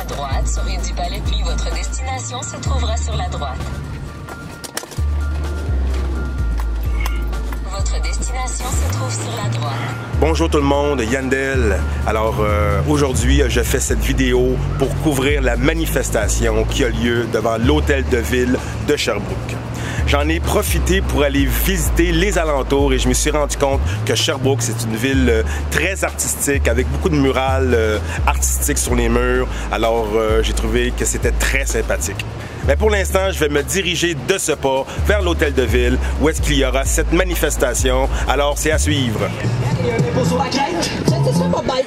à droite sur rue du Palais, puis votre destination se trouvera sur la droite. Votre destination se trouve sur la droite. Bonjour tout le monde, Yandel. Alors aujourd'hui, je fais cette vidéo pour couvrir la manifestation qui a lieu devant l'hôtel de ville de Sherbrooke. J'en ai profité pour aller visiter les alentours et je me suis rendu compte que Sherbrooke, c'est une ville très artistique avec beaucoup de murales artistiques sur les murs. Alors j'ai trouvé que c'était très sympathique. Mais pour l'instant, je vais me diriger de ce pas vers l'hôtel de ville où est-ce qu'il y aura cette manifestation. Alors c'est à suivre.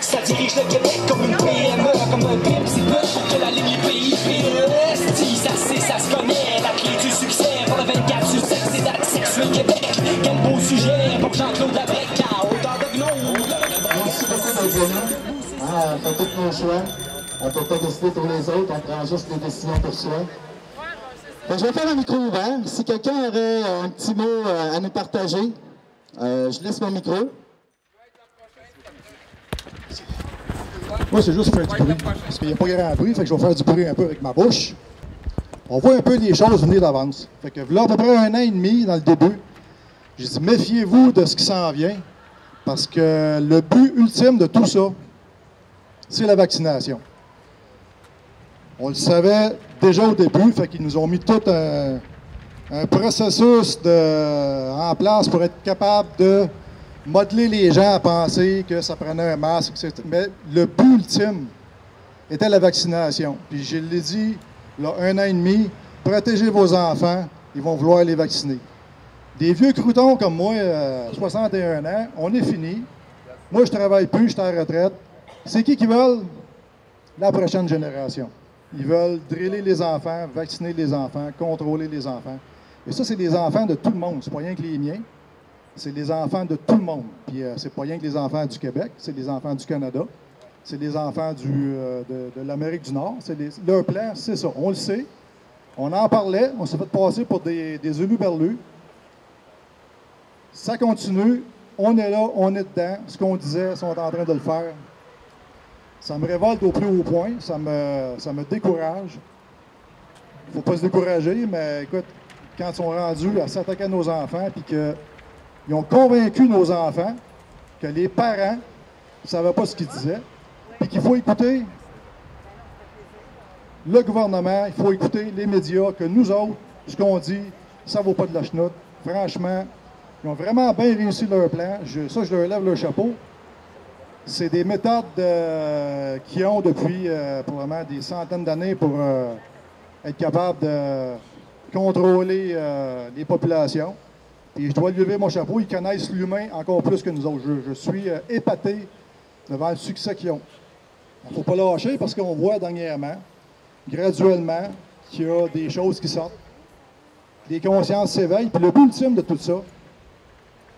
Ça dirige le Québec comme une PME, comme un pimp, c'est peu pour que la ligne pays PEST, ça c'est, ça se connaît, la clé du succès pour le 24 sur 7, c'est d'acte sexuel Québec. Quel beau sujet pour Jean-Claude Labrec, à hauteur de gnome. Merci beaucoup d'être venus. On fait tous nos choix. On ne peut pas décider pour les autres, on prend juste les décisions pour soi. Donc, je vais faire un micro ouvert. Si quelqu'un aurait un petit mot à nous partager, je laisse mon micro. Moi, c'est juste faire du bruit, parce qu'il n'y a pas grand bruit, fait que je vais faire du bruit un peu avec ma bouche. On voit un peu les choses venir d'avance. Fait que là, à peu près 1 an et demi, dans le début, j'ai dit, méfiez-vous de ce qui s'en vient, parce que le but ultime de tout ça, c'est la vaccination. On le savait déjà au début, fait qu'ils nous ont mis tout un processus en place pour être capable de modeler les gens à penser que ça prenait un masque, etc. Mais le but ultime était la vaccination. Puis je l'ai dit, là, 1 an et demi, protégez vos enfants, ils vont vouloir les vacciner. Des vieux croutons comme moi, 61 ans, on est fini. Moi, je travaille plus, je suis en retraite. C'est qui veulent? La prochaine génération. Ils veulent driller les enfants, vacciner les enfants, contrôler les enfants. Et ça, c'est des enfants de tout le monde. C'est pas rien que les miens. C'est les enfants de tout le monde. Puis c'est pas rien que les enfants du Québec, c'est les enfants du Canada, c'est les enfants de l'Amérique du Nord. Leur plan, c'est ça. On le sait. On en parlait. On s'est fait passer pour des élus berlus. Ça continue. On est là, on est dedans. Ce qu'on disait, ils sont en train de le faire. Ça me révolte au plus haut point. Ça me décourage. Il ne faut pas se décourager, mais écoute, quand ils sont rendus à s'attaquer à nos enfants, puis qu'ils ont convaincu nos enfants que les parents ne savaient pas ce qu'ils disaient, puis qu'il faut écouter le gouvernement, il faut écouter les médias, que nous autres, ce qu'on dit, ça ne vaut pas de la chenoute. Franchement, ils ont vraiment bien réussi leur plan. Ça, je leur lève le chapeau. C'est des méthodes qu'ils ont depuis probablement des centaines d'années pour être capables de contrôler les populations. Et je dois lever mon chapeau. Ils connaissent l'humain encore plus que nous autres. Je suis épaté devant le succès qu'ils ont. Il ne faut pas lâcher parce qu'on voit dernièrement, graduellement, qu'il y a des choses qui sortent. Les consciences s'éveillent. Puis le but ultime de tout ça,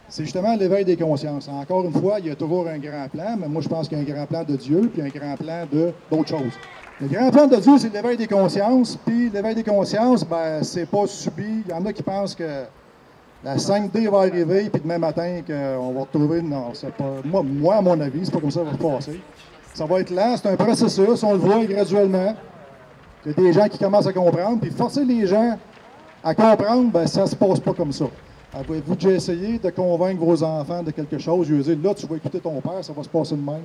c'est justement l'éveil des consciences. Encore une fois, il y a toujours un grand plan, mais moi je pense qu'il y a un grand plan de Dieu, puis un grand plan d'autres choses. Le grand plan de Dieu, c'est l'éveil des consciences, puis l'éveil des consciences, ben, c'est pas subi. Il y en a qui pensent que la 5D va arriver, puis demain matin, qu'on va retrouver. Non, c'est pas. Moi, à mon avis, c'est pas comme ça que ça va se passer. Ça va être lent, c'est un processus, on le voit graduellement. Il y a des gens qui commencent à comprendre, puis forcer les gens à comprendre, ben, ça se passe pas comme ça. Avez-vous déjà essayé de convaincre vos enfants de quelque chose? Je veux dire, là, tu vas écouter ton père, ça va se passer de même.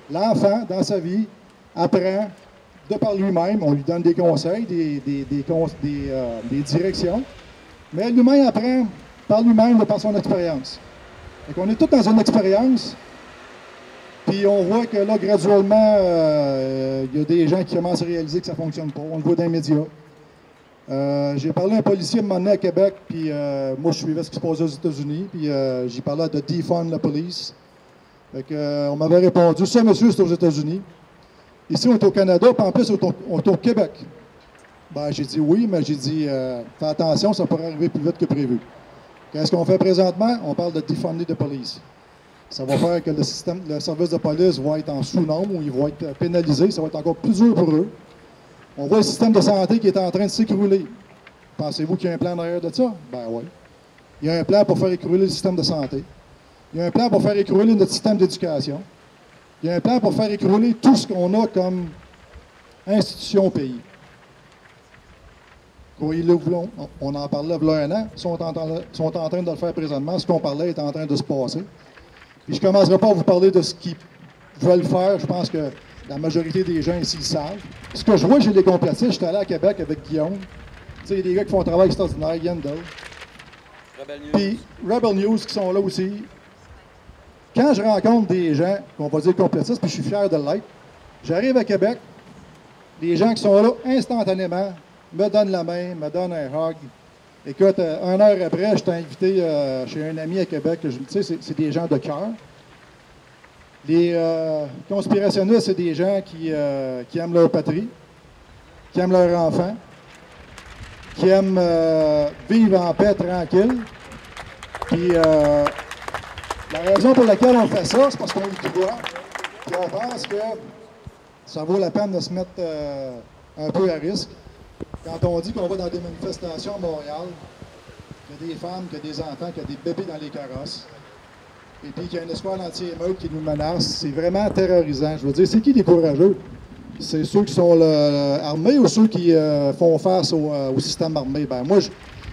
L'enfant, dans sa vie, apprend de par lui-même. On lui donne des conseils, des directions. Mais l'humain apprend par lui-même, par son expérience. On est tous dans une expérience. Puis on voit que là, graduellement, il y a des gens qui commencent à réaliser que ça ne fonctionne pas. On le voit dans les médias. J'ai parlé à un policier un moment donné à Québec, puis moi je suivais ce qui se passait aux États-Unis, puis j'ai parlé de defund la police. Fait que, on m'avait répondu, ça monsieur, c'est aux États-Unis. Ici, on est au Canada, puis en plus, on est au Québec. Ben, j'ai dit oui, mais j'ai dit, fais attention, ça pourrait arriver plus vite que prévu. Qu'est-ce qu'on fait présentement? On parle de defund la police. Ça va faire que le service de police va être en sous-nombre, ou ils vont être pénalisés, ça va être encore plus dur pour eux. On voit le système de santé qui est en train de s'écrouler. Pensez-vous qu'il y a un plan derrière de ça? Ben oui. Il y a un plan pour faire écrouler le système de santé. Il y a un plan pour faire écrouler notre système d'éducation. Il y a un plan pour faire écrouler tout ce qu'on a comme institutions au pays. On en parlait il y a un an, ils sont en train de le faire présentement. Ce qu'on parlait est en train de se passer. Puis je ne commencerai pas à vous parler de ce qu'ils veulent faire. Je pense que la majorité des gens ici le savent. Ce que je vois chez les complotistes, j'étais allé à Québec avec Guillaume. Tu sais, il y a des gars qui font un travail extraordinaire, Yandel. Puis Rebel News qui sont là aussi. Quand je rencontre des gens, on va dire complotistes, puis je suis fier de l'être, j'arrive à Québec, les gens qui sont là instantanément me donnent la main, me donnent un hug. Écoute, 1 heure après, je t'ai invité chez un ami à Québec. Tu sais, c'est des gens de cœur. Les conspirationnistes, c'est des gens qui aiment leur patrie, qui aiment leurs enfants, qui aiment vivre en paix, tranquille. Puis la raison pour laquelle on fait ça, c'est parce qu'on y croit. Puis on pense que ça vaut la peine de se mettre un peu à risque. Quand on dit qu'on va dans des manifestations à Montréal, qu'il y a des femmes, qu'il y a des enfants, qu'il y a des bébés dans les carrosses, et puis qu'il y a une escouade anti-émeute qui nous menace, c'est vraiment terrorisant. Je veux dire, c'est qui les courageux? C'est ceux qui sont armés ou ceux qui font face au système armé? Ben moi,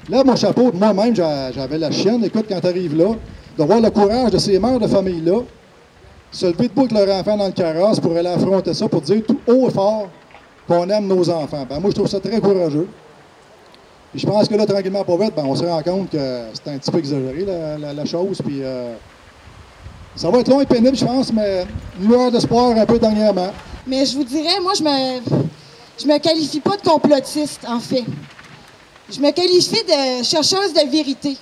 là, mon chapeau, moi-même, j'avais la chienne. Écoute, quand tu arrives là, de voir le courage de ces mères de famille-là, se lever debout avec leur enfant dans le carrosse pour aller affronter ça, pour dire tout haut et fort qu'on aime nos enfants. Ben, moi, je trouve ça très courageux. Puis je pense que là, tranquillement, pas vite, ben, on se rend compte que c'est un petit peu exagéré, la chose. Puis ça va être long et pénible, je pense, mais une lueur d'espoir un peu dernièrement. Mais je vous dirais, moi, je me qualifie pas de complotiste, en fait. Je me qualifie de chercheuse de vérité.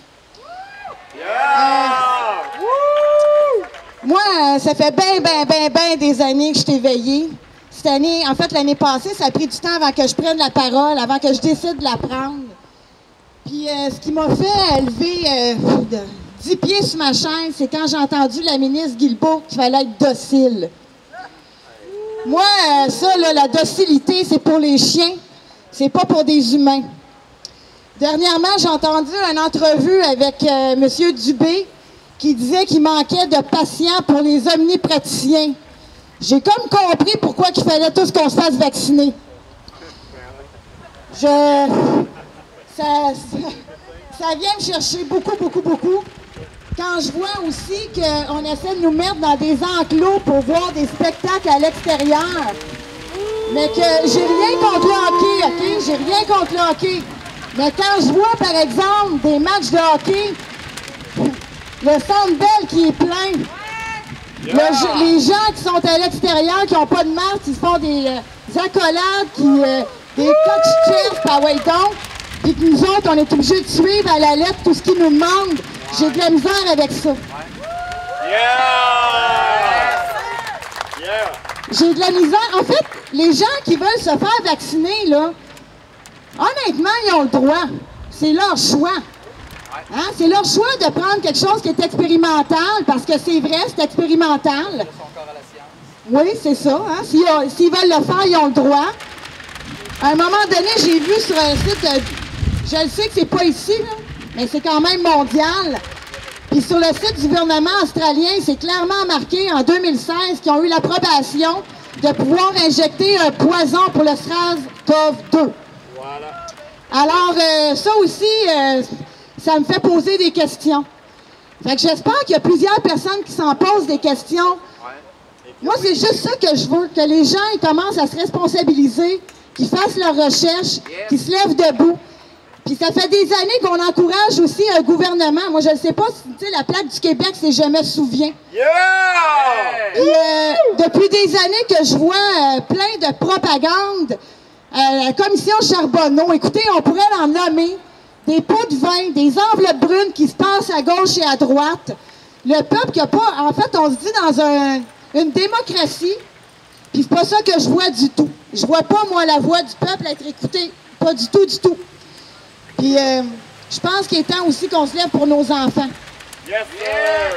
Moi, ça fait bien des années que je t'ai éveillée. Cette année, en fait, l'année passée, ça a pris du temps avant que je prenne la parole, avant que je décide de la prendre. Puis ce qui m'a fait lever 10 pieds sur ma chaise, c'est quand j'ai entendu la ministre Guilbeault qu'il fallait être docile. Moi, ça, là, la docilité, c'est pour les chiens, c'est pas pour des humains. Dernièrement, j'ai entendu une entrevue avec M. Dubé qui disait qu'il manquait de patients pour les omnipraticiens. J'ai comme compris pourquoi il fallait tous qu'on se fasse vacciner. Ça vient me chercher beaucoup. Quand je vois aussi qu'on essaie de nous mettre dans des enclos pour voir des spectacles à l'extérieur, mais que j'ai rien contre le hockey, OK? J'ai rien contre le hockey. Mais quand je vois, par exemple, des matchs de hockey, le Centre Bell qui est plein, les gens qui sont à l'extérieur, qui n'ont pas de masque, ils se font des accolades, des coach-chefs, ah ouais donc, puis que nous autres, on est obligés de suivre à la lettre tout ce qu'ils nous demandent. J'ai de la misère avec ça. J'ai de la misère. En fait, les gens qui veulent se faire vacciner, là, honnêtement, ils ont le droit. C'est leur choix. Hein? C'est leur choix de prendre quelque chose qui est expérimental, parce que c'est vrai, c'est expérimental. Oui, c'est ça. Hein? S'ils veulent le faire, ils ont le droit. À un moment donné, j'ai vu sur un site, je le sais que c'est pas ici, là, mais c'est quand même mondial. Puis sur le site du gouvernement australien, c'est clairement marqué en 2016 qu'ils ont eu l'approbation de pouvoir injecter un poison pour le SARS-CoV-2. Voilà. Alors, ça aussi, ça me fait poser des questions. Fait que j'espère qu'il y a plusieurs personnes qui s'en posent des questions. Moi, c'est juste ça que je veux, que les gens ils commencent à se responsabiliser, qu'ils fassent leurs recherches, qu'ils se lèvent debout. Puis ça fait des années qu'on encourage aussi un gouvernement. Moi, je ne sais pas si, tu sais, la plaque du Québec, c'est « Je me souviens ». Puis depuis des années que je vois plein de propagande, la commission Charbonneau, écoutez, on pourrait en nommer, des pots de vin, des enveloppes brunes qui se passent à gauche et à droite. Le peuple qui n'a pas... En fait, on se dit dans une démocratie, puis c'est pas ça que je vois du tout. Je vois pas, moi, la voix du peuple être écoutée. Pas du tout. Puis, je pense qu'il est temps aussi qu'on se lève pour nos enfants. Yes, sir!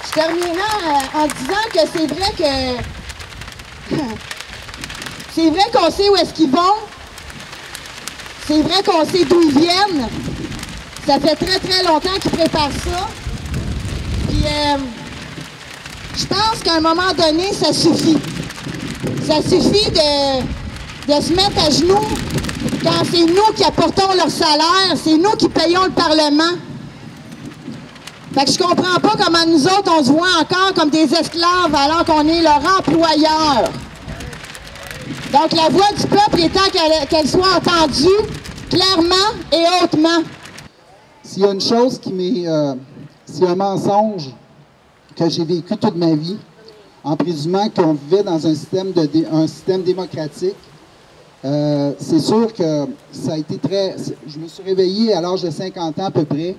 Je terminerai en disant que c'est vrai que... c'est vrai qu'on sait où est-ce qu'ils vont. C'est vrai qu'on sait d'où ils viennent. Ça fait très longtemps qu'ils préparent ça. Puis, Je pense qu'à un moment donné, ça suffit. Ça suffit de se mettre à genoux quand c'est nous qui apportons leur salaire, c'est nous qui payons le Parlement. Fait que je comprends pas comment nous autres, on se voit encore comme des esclaves alors qu'on est leur employeur. Donc la voix du peuple, il est temps qu'elle soit entendue clairement et hautement. S'il y a une chose qui m'est... s'il y a un mensonge que j'ai vécu toute ma vie, en présumant qu'on vivait dans un système démocratique, c'est sûr que ça a été très... Je me suis réveillé à l'âge de 50 ans à peu près,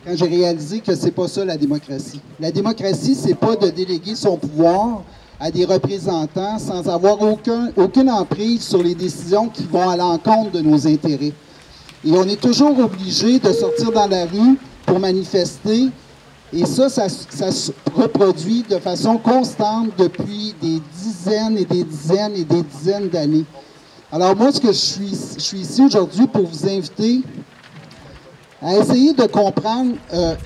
quand j'ai réalisé que c'est pas ça la démocratie. La démocratie, c'est pas de déléguer son pouvoir à des représentants sans avoir aucune emprise sur les décisions qui vont à l'encontre de nos intérêts. Et on est toujours obligé de sortir dans la rue pour manifester. Et ça se reproduit de façon constante depuis des dizaines et des dizaines et des dizaines d'années. Alors moi, je suis ici aujourd'hui pour vous inviter à essayer de comprendre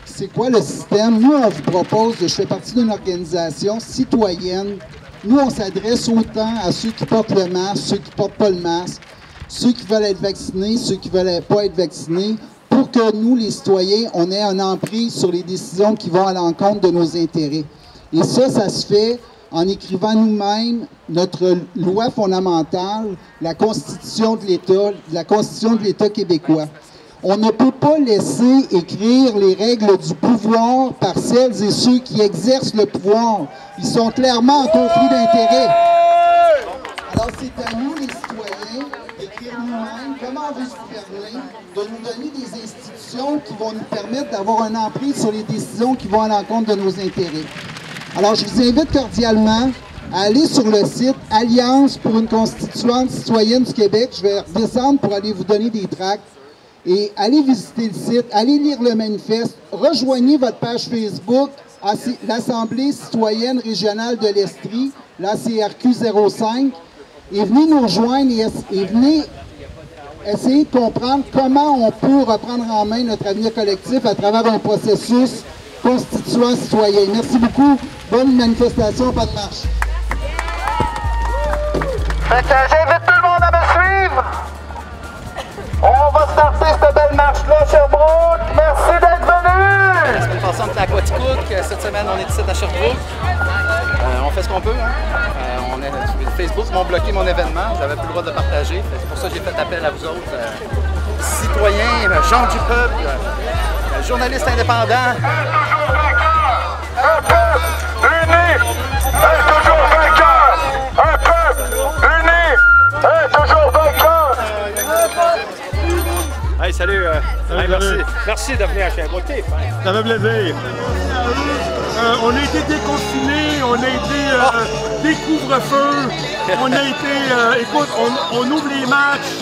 c'est quoi le système. Nous, on vous propose, je fais partie d'une organisation citoyenne. Nous, on s'adresse autant à ceux qui portent le masque, ceux qui ne portent pas le masque, ceux qui veulent être vaccinés, ceux qui ne veulent pas être vaccinés, pour que nous, les citoyens, on ait une emprise sur les décisions qui vont à l'encontre de nos intérêts. Et ça se fait en écrivant nous-mêmes notre loi fondamentale, la Constitution de l'État québécois. On ne peut pas laisser écrire les règles du pouvoir par celles et ceux qui exercent le pouvoir. Ils sont clairement en conflit d'intérêts. Alors, c'est à nous, les citoyens, d'écrire nous-mêmes comment on veut se gouverner, de nous donner des institutions qui vont nous permettre d'avoir une emprise sur les décisions qui vont à l'encontre de nos intérêts. Alors, je vous invite cordialement à aller sur le site Alliance pour une constituante citoyenne du Québec. Je vais redescendre pour aller vous donner des tracts. Et allez visiter le site, allez lire le manifeste, rejoignez votre page Facebook, l'Assemblée citoyenne régionale de l'Estrie, l'ACRQ 05, et venez nous rejoindre et venez essayer de comprendre comment on peut reprendre en main notre avenir collectif à travers un processus constituant citoyen. Merci beaucoup. Bonne manifestation, pas de marche. J'invite tout le monde à me suivre. On va starter cette belle marche-là, Sherbrooke. Merci d'être venus! La semaine passée, on était à Quaticook. Cette semaine, on est ici à Sherbrooke. On fait ce qu'on peut. Facebook m'ont bloqué mon événement. J'avais plus le droit de partager. C'est pour ça que j'ai fait appel à vous autres, citoyens, gens du peuple, journalistes indépendants. Un peuple uni est toujours vainqueur! Un peuple uni est toujours vainqueur! Hey, salut! Merci de venir à Sherbrooke. Ça fait plaisir. On a été déconfinés, on a été découvre-feu, on a été, écoute, on ouvre les matchs,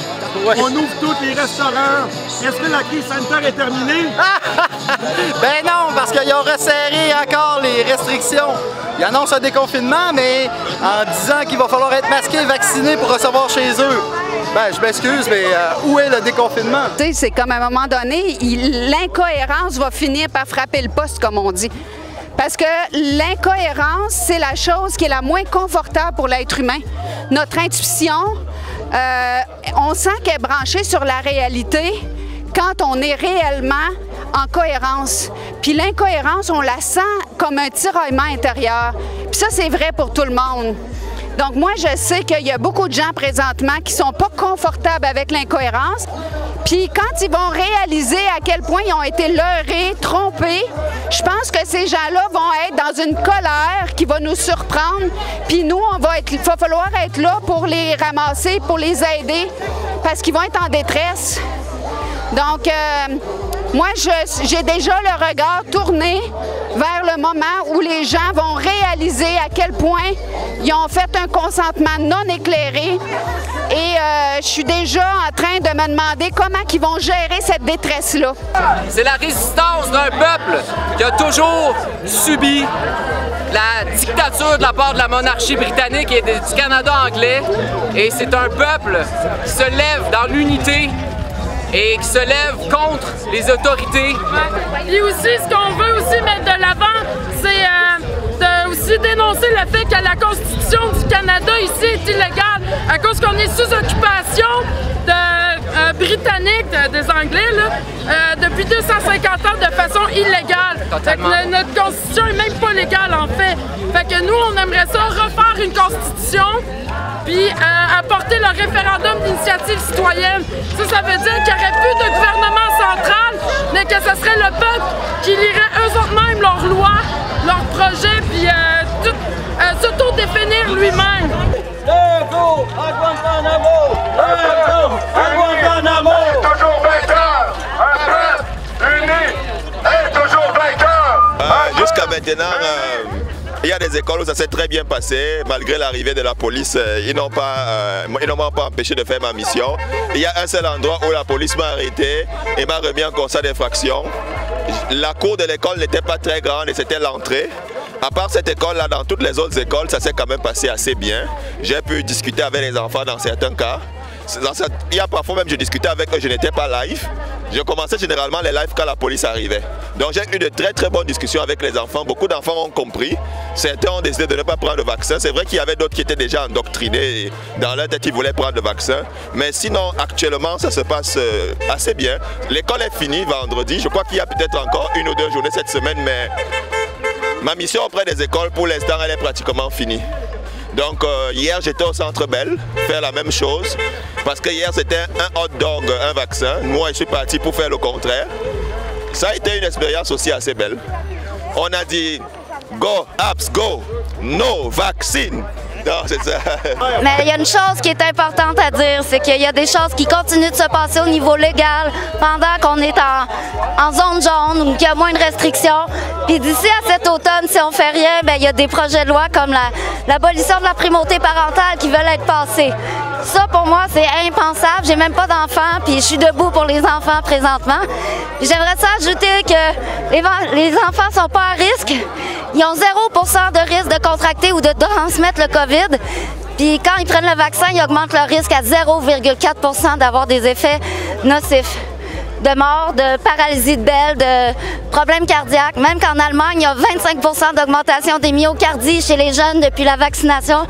on ouvre tous les restaurants. Est-ce que la crise sanitaire est terminée? Ben non, parce qu'ils ont resserré encore les restrictions. Ils annoncent un déconfinement, mais en disant qu'il va falloir être masqué et vacciné pour recevoir chez eux. Ben, je m'excuse, mais où est le déconfinement? Tu sais, c'est comme à un moment donné, l'incohérence va finir par frapper le poste, comme on dit. Parce que l'incohérence, c'est la chose qui est la moins confortable pour l'être humain. Notre intuition, on sent qu'elle est branchée sur la réalité quand on est réellement en cohérence. Puis l'incohérence, on la sent comme un tiraillement intérieur. Puis ça, c'est vrai pour tout le monde. Donc moi, je sais qu'il y a beaucoup de gens présentement qui ne sont pas confortables avec l'incohérence. Puis quand ils vont réaliser à quel point ils ont été leurrés, trompés, je pense que ces gens-là vont être dans une colère qui va nous surprendre. Puis nous, il va falloir être là pour les ramasser, pour les aider, parce qu'ils vont être en détresse. Donc, moi, j'ai déjà le regard tourné vers le moment où les gens vont réaliser à quel point ils ont fait un consentement non éclairé. Et je suis déjà en train de me demander comment ils vont gérer cette détresse-là. C'est la résistance d'un peuple qui a toujours subi la dictature de la part de la monarchie britannique et du Canada anglais. Et c'est un peuple qui se lève dans l'unité et qui se lève contre les autorités. Et aussi, ce qu'on veut aussi mettre de l'avant, c'est de aussi dénoncer le fait que la Constitution du Canada ici est illégale à cause qu'on est sous occupation britannique, des Anglais, là, depuis 250 ans de façon illégale. Fait que notre Constitution est même pas légale en fait. Fait que nous, on aimerait ça refaire une Constitution puis apporter le référendum d'initiative citoyenne. Ça veut dire qu'il n'y aurait plus de gouvernement central, mais que ce serait le peuple qui lirait eux-mêmes leurs lois, leurs projets, puis s'auto-définir lui-même. Debout à Guantanamo! Debout à Guantanamo! Toujours vainqueur! Un peuple uni est toujours vainqueur! Jusqu'à maintenant, il y a des écoles où ça s'est très bien passé, malgré l'arrivée de la police, ils n'ont pas empêché de faire ma mission. Il y a un seul endroit où la police m'a arrêté et m'a remis en constat d'infraction. La cour de l'école n'était pas très grande et c'était l'entrée. À part cette école-là, dans toutes les autres écoles, ça s'est quand même passé assez bien. J'ai pu discuter avec les enfants dans certains cas. Il y a parfois même, je discutais avec eux, je n'étais pas live. Je commençais généralement les lives quand la police arrivait. Donc j'ai eu de très très bonnes discussions avec les enfants. Beaucoup d'enfants ont compris. Certains ont décidé de ne pas prendre le vaccin. C'est vrai qu'il y avait d'autres qui étaient déjà endoctrinés et dans leur tête ils voulaient prendre le vaccin. Mais sinon, actuellement, ça se passe assez bien. L'école est finie vendredi. Je crois qu'il y a peut-être encore 1 ou 2 journées cette semaine, mais ma mission auprès des écoles, pour l'instant, elle est pratiquement finie. Donc hier, j'étais au Centre Bell, faire la même chose. Parce que hier, c'était un hot dog, un vaccin. Moi, je suis parti pour faire le contraire. Ça a été une expérience aussi assez belle. On a dit, go, apps, go, no vaccine. Non, c'est ça. Mais il y a une chose qui est importante à dire, c'est qu'il y a des choses qui continuent de se passer au niveau légal pendant qu'on est en zone jaune ou qu'il y a moins de restrictions. Puis d'ici à cet automne, si on fait rien, bien, il y a des projets de loi comme l'abolition de la primauté parentale qui veulent être passés. Ça, pour moi, c'est impensable. J'ai même pas d'enfants, puis je suis debout pour les enfants présentement. J'aimerais ça ajouter que les enfants sont pas à risque. Ils ont 0% de risque de contracter ou de transmettre le COVID. Puis quand ils prennent le vaccin, ils augmentent leur risque à 0,4% d'avoir des effets nocifs. De mort, de paralysie de belle, de problèmes cardiaques. Même qu'en Allemagne, il y a 25% d'augmentation des myocardies chez les jeunes depuis la vaccination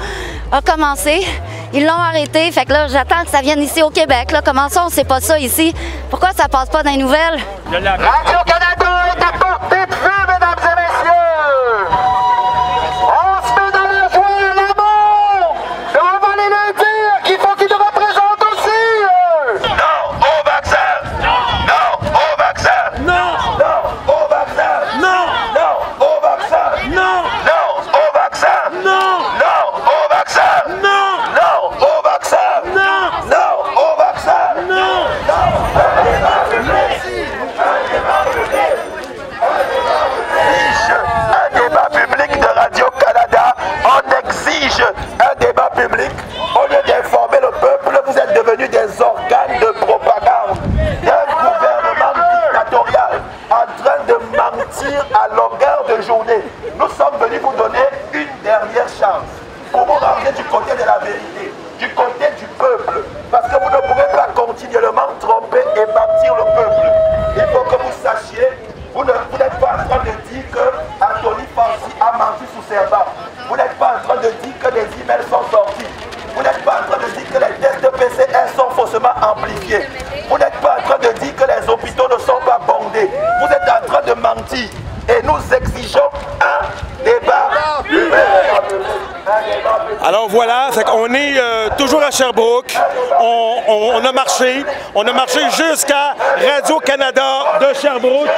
a commencé. Ils l'ont arrêté, fait que là, j'attends que ça vienne ici au Québec. Là, comment ça, on sait pas ça ici? Pourquoi ça passe pas dans les nouvelles? Radio-Canada est à portée de vue, mesdames et messieurs! On se met dans la joie et l'amour! Et on va aller leur dire qu'il faut qu'ils nous représentent aussi! Non au vaccin! Non au vaccin! Non! Non au vaccin! Non! Non au vaccin! Non! Non au vaccin! Non! Non au vaccin! Non! Non au vaccin! Non! Non au vaccin! Non! Un débat public de Radio-Canada, on exige un débat public. Au lieu d'informer le peuple, vous êtes devenus des organes de propagande d'un gouvernement dictatorial en train de mentir à longueur de journée. Nous sommes venus vous donner une dernière chance pour vous ramener du côté de la vérité, du côté du peuple, parce que vous ne pourrez pas continuellement tromper et mentir le peuple. Il faut que vous sachiez, vous n'êtes pas en train de dire que Anthony Fauci a menti sous serment. Vous n'êtes pas en train de dire que des emails sont sortis. Vous n'êtes pas en train de dire que les tests de PCR sont faussement amplifiés. Vous n'êtes pas en train de dire que les hôpitaux ne sont pas bondés. Vous êtes en train de mentir. Et nous exigeons un débat public. Alors voilà, on est toujours à Sherbrooke. On a marché jusqu'à Radio-Canada de Sherbrooke,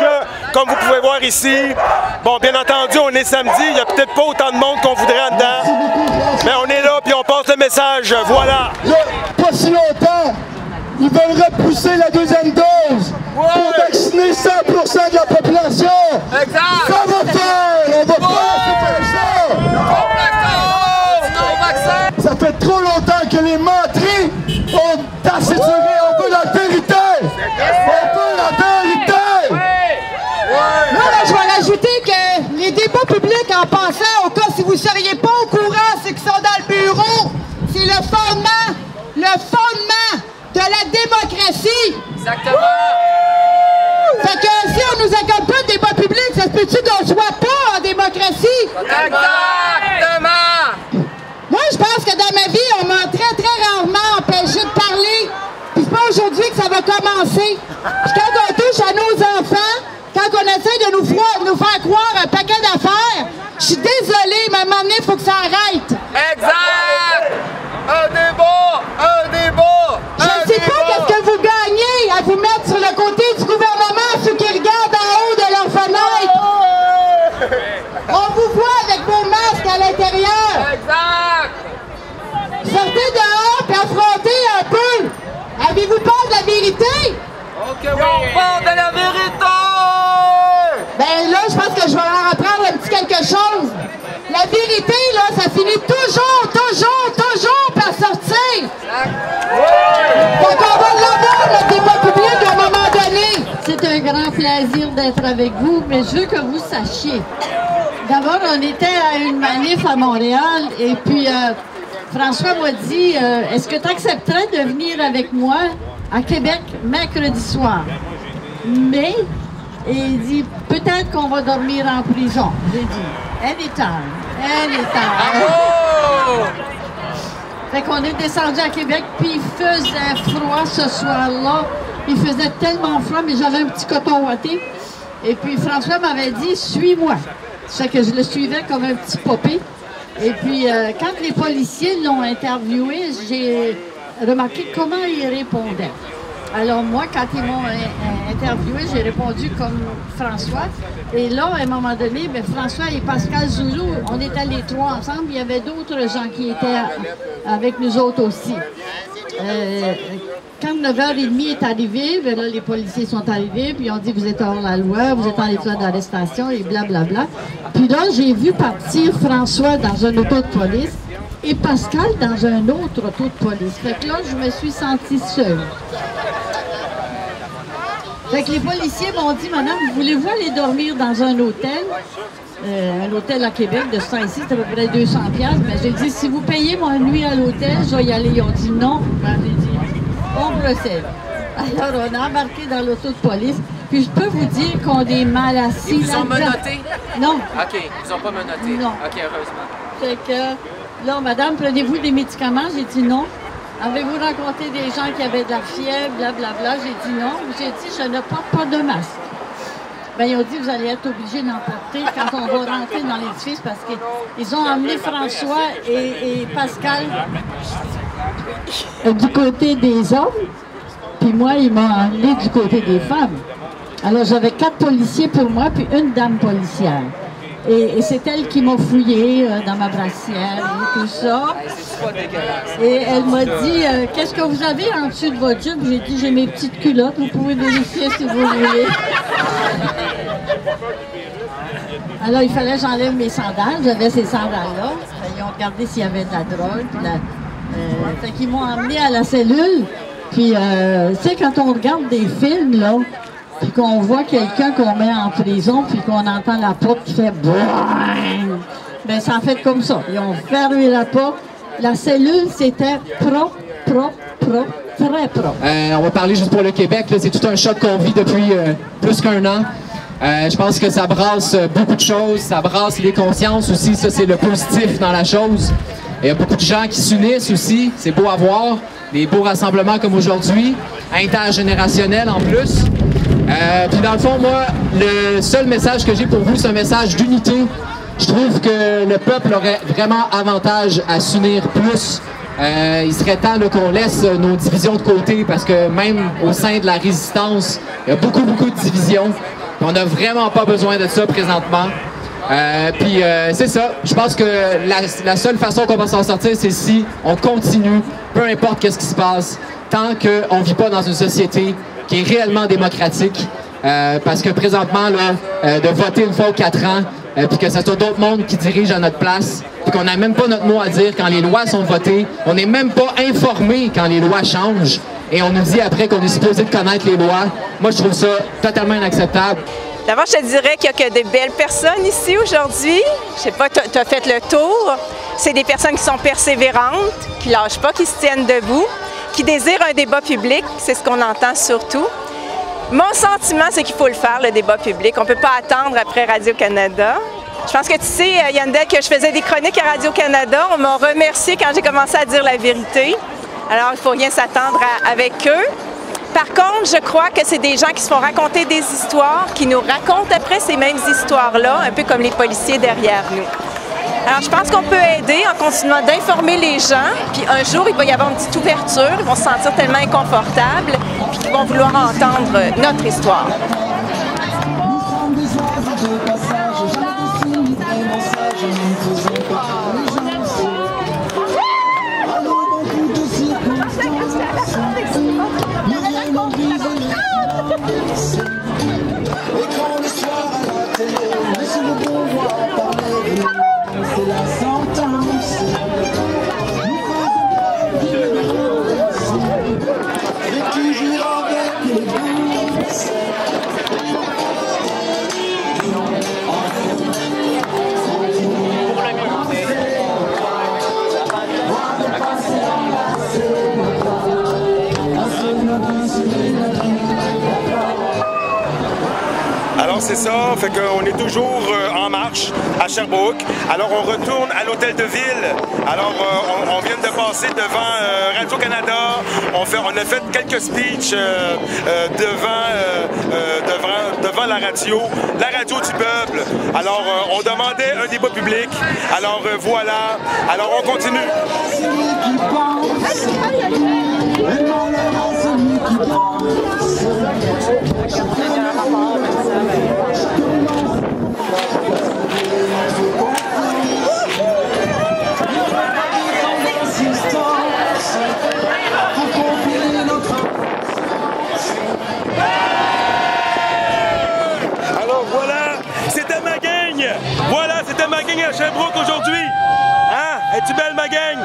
comme vous pouvez voir ici. Bon, bien entendu, on est samedi, il n'y a peut-être pas autant de monde qu'on voudrait en dedans. Mais on est là, puis on passe le message, voilà. Pas si longtemps, ils veulent repousser la deuxième dose pour vacciner 100% de la population. Exact. Ça va faire, on va faire ça. Ça fait trop longtemps que les menteries ont assez duré. On veut la vérité. On veut la vérité. Là, je vais rajouter que les débats publics, en passant, au cas si vous ne seriez pas au courant, ceux qui sont dans le bureau, c'est le fondement de la démocratie. Exactement. Fait que si on nous accorde pas de débat public, ça se peut-tu qu'on soit pas en démocratie? démocratie? Exactement! Moi, je pense que dans ma vie, on m'a très, très rarement empêché de parler. Puis c'est pas aujourd'hui que ça va commencer. Puis quand on touche à nos enfants, quand on essaie de nous faire croire un paquet d'affaires, je suis désolée, mais à un moment donné, il faut que ça arrête. Exact! Un débat! Un débat! Je ne sais pas qu'est-ce que vous gagnez à vous mettre sur le côté du gouvernement, ceux qui regardent en haut de leur fenêtre. On vous voit avec vos masques à l'intérieur. Exact! Sortez dehors et affrontez un peu. Avez-vous peur de la vérité? OK, on parle de la vérité! Ben là, je pense que je vais leur apprendre un petit quelque chose. La vérité, là, ça finit toujours par sortir. Donc on va l'avoir, le débat public, à un moment donné. C'est un grand plaisir d'être avec vous, mais je veux que vous sachiez. D'abord, on était à une manif à Montréal et puis François m'a dit est-ce que tu accepterais de venir avec moi à Québec mercredi soir? Mais, il dit peut-être qu'on va dormir en prison. J'ai dit anytime. Fait qu'on est descendu à Québec, puis il faisait froid ce soir-là. Il faisait tellement froid, mais j'avais un petit coton ouaté. Et puis François m'avait dit, suis-moi. Ça fait que je le suivais comme un petit popé. Et puis quand les policiers l'ont interviewé, j'ai remarqué comment il répondait. Alors moi, quand ils m'ont interviewé, j'ai répondu comme François. Et là, à un moment donné, bien, François et Pascal Zoulou, on était les trois ensemble. Il y avait d'autres gens qui étaient avec nous autres aussi. Quand 9h30 est arrivé, bien là, les policiers sont arrivés, puis ils ont dit « Vous êtes hors la loi, vous êtes en état d'arrestation » et blablabla. Puis là, j'ai vu partir François dans un auto de police et Pascal dans un autre auto de police. Fait que là, je me suis sentie seule. Fait que les policiers m'ont dit « Madame, voulez-vous aller dormir dans un hôtel? Un hôtel à Québec, de ce temps ici, c'est à peu près 200$. Mais j'ai dit « Si vous payez mon nuit à l'hôtel, je vais y aller. » Ils ont dit « Non. » Ben, j'ai dit « On procède. » Alors, on a embarqué dans l'auto de police. Puis je peux vous dire qu'on est mal assis. Ils vous ont menotté? Non. OK, ils n'ont pas menotté. Non. OK, heureusement. Fait que, là, madame, prenez-vous des médicaments? J'ai dit non. Avez-vous rencontré des gens qui avaient de la fièvre, blablabla? J'ai dit non. J'ai dit, je ne porte pas de masque. Bien, ils ont dit, vous allez être obligés d'en porter quand on va rentrer dans l'édifice parce qu'ils ont emmené François et Pascal du côté des hommes, puis moi, ils m'ont emmené du côté des femmes. Alors, j'avais 4 policiers pour moi, puis une dame policière. Et c'est elle qui m'a fouillé dans ma brassière et tout ça. Et elle m'a dit, qu'est-ce que vous avez en dessous de votre jupe? J'ai dit, j'ai mes petites culottes, vous pouvez vérifier si vous voulez. Alors, il fallait que j'enlève mes sandales. J'avais ces sandales-là. Ils ont regardé s'il y avait de la drogue. Fait qu'ils m'ont emmené à la cellule. Puis, tu sais, quand on regarde des films, là, puis qu'on voit quelqu'un qu'on met en prison, puis qu'on entend la porte qui fait boing, bien, ça en fait comme ça. Ils ont fermé la porte. La cellule, c'était propre, très propre. On va parler juste pour le Québec. C'est tout un choc qu'on vit depuis plus qu'1 an. Je pense que ça brasse beaucoup de choses. Ça brasse les consciences aussi. Ça, c'est le positif dans la chose. Il y a beaucoup de gens qui s'unissent aussi. C'est beau à voir. Des beaux rassemblements comme aujourd'hui. Intergénérationnels en plus. Puis dans le fond, moi, le seul message que j'ai pour vous, c'est un message d'unité. Je trouve que le peuple aurait vraiment avantage à s'unir plus. Il serait temps qu'on laisse nos divisions de côté parce que même au sein de la résistance, il y a beaucoup de divisions. On n'a vraiment pas besoin de ça présentement. Puis c'est ça. Je pense que la seule façon qu'on va s'en sortir, c'est si on continue, peu importe qu'est-ce qui se passe, tant qu'on ne vit pas dans une société qui est réellement démocratique. Parce que présentement, là, de voter une fois aux 4 ans, puis que ce soit d'autres mondes qui dirigent à notre place, puis qu'on n'a même pas notre mot à dire quand les lois sont votées, on n'est même pas informé quand les lois changent, et on nous dit après qu'on est supposé de connaître les lois. Moi, je trouve ça totalement inacceptable. D'abord, je te dirais qu'il n'y a que de belles personnes ici aujourd'hui. Je sais pas, tu as fait le tour. C'est des personnes qui sont persévérantes, qui ne lâchent pas, qui se tiennent debout, qui désirent un débat public. C'est ce qu'on entend surtout. Mon sentiment, c'est qu'il faut le faire, le débat public. On ne peut pas attendre après Radio-Canada. Je pense que tu sais, Yandel, que je faisais des chroniques à Radio-Canada. On m'a remercié quand j'ai commencé à dire la vérité. Alors, il ne faut rien s'attendre avec eux. Par contre, je crois que c'est des gens qui se font raconter des histoires, qui nous racontent après ces mêmes histoires-là, un peu comme les policiers derrière nous. Alors, je pense qu'on peut aider en continuant d'informer les gens, puis un jour, il va y avoir une petite ouverture, ils vont se sentir tellement inconfortables, puis qu'ils vont vouloir entendre notre histoire. Alors c'est ça, fait qu'on est toujours en marche à Sherbrooke. Alors on retourne à l'hôtel de ville. Alors on vient de passer devant Radio-Canada. On a fait quelques speeches devant la radio du peuple. Alors on demandait un débat public. Alors voilà. Alors on continue. Alors voilà, c'était ma gang. Voilà, c'était ma gang à Sherbrooke aujourd'hui. Hein? Es-tu belle ma gang?